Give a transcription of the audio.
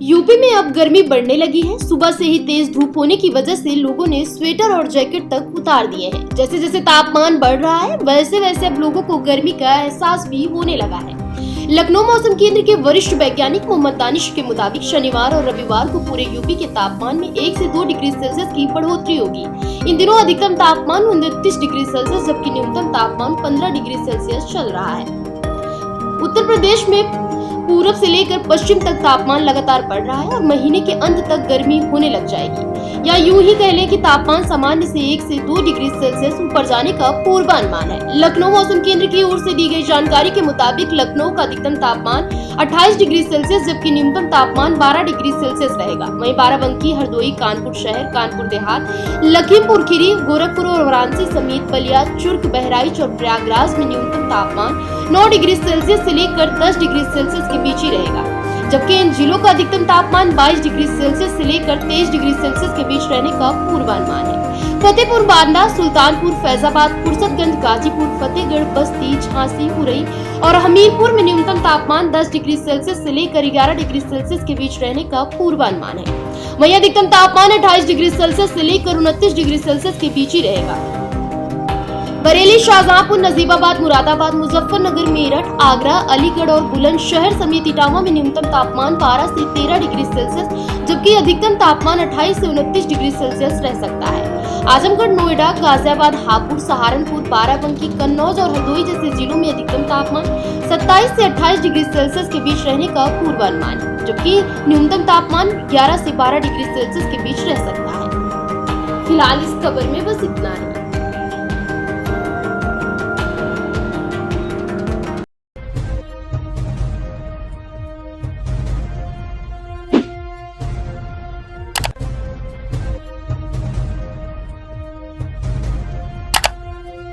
UP में अब गर्मी बढ़ने लगी है। सुबह से ही तेज धूप होने की वजह से लोगों ने स्वेटर और जैकेट तक उतार दिए हैं। जैसे जैसे तापमान बढ़ रहा है वैसे वैसे अब लोगों को गर्मी का एहसास भी होने लगा है। लखनऊ मौसम केंद्र के वरिष्ठ वैज्ञानिक मोहम्मद दानिश के मुताबिक शनिवार और रविवार को पूरे यूपी के तापमान में 1 से 2 डिग्री सेल्सियस की बढ़ोतरी होगी। इन दिनों अधिकतम तापमान 29 डिग्री सेल्सियस जबकि न्यूनतम तापमान 15 डिग्री सेल्सियस चल रहा है। उत्तर प्रदेश में पूरब से लेकर पश्चिम तक तापमान लगातार बढ़ रहा है और महीने के अंत तक गर्मी होने लग जाएगी, या यूं ही कह लें कि तापमान सामान्य से 1 से 2 डिग्री सेल्सियस ऊपर जाने का पूर्वानुमान है। लखनऊ मौसम केंद्र की ओर से दी गई जानकारी के मुताबिक लखनऊ का अधिकतम तापमान 28 डिग्री सेल्सियस जबकि न्यूनतम तापमान 12 डिग्री सेल्सियस रहेगा। वहीं बाराबंकी, हरदोई, कानपुर शहर, कानपुर देहात, लखीमपुर खीरी, गोरखपुर और वाराणसी समेत बलिया, चुर्क, बहराइच और प्रयागराज में न्यूनतम तापमान 9 डिग्री सेल्सियस से लेकर 10 डिग्री सेल्सियस के बीच ही रहेगा, जबकि इन जिलों का अधिकतम तापमान 22 डिग्री सेल्सियस से लेकर 23 डिग्री सेल्सियस के बीच रहने का पूर्वानुमान है। फतेहपुर, बांदा, सुल्तानपुर, फैजाबाद, फुर्सतगंज, गाजीपुर, फतेहगढ़, बस्ती, झांसी, उरई और हमीरपुर में न्यूनतम तापमान 10 डिग्री सेल्सियस से लेकर 11 डिग्री सेल्सियस के बीच रहने का पूर्वानुमान है। वहीं अधिकतम तापमान 28 डिग्री सेल्सियस से लेकर 29 डिग्री सेल्सियस के बीच ही रहेगा। बरेली, शाहजहांपुर, नजीबाबाद, मुरादाबाद, मुजफ्फरनगर, मेरठ, आगरा, अलीगढ़ और बुलंदशहर समेत इटावा में न्यूनतम तापमान 12 से 13 डिग्री सेल्सियस जबकि अधिकतम तापमान 28 से 29 डिग्री सेल्सियस रह सकता है। आजमगढ़, नोएडा, गाजियाबाद, हापुड़, सहारनपुर, बाराबंकी, कन्नौज और हरदोई जैसे जिलों में अधिकतम तापमान 27 से 28 डिग्री सेल्सियस के बीच रहने का पूर्वानुमान है, जबकि न्यूनतम तापमान 11 से 12 डिग्री सेल्सियस के बीच रह सकता है। फिलहाल इस खबर में बस इतना ही।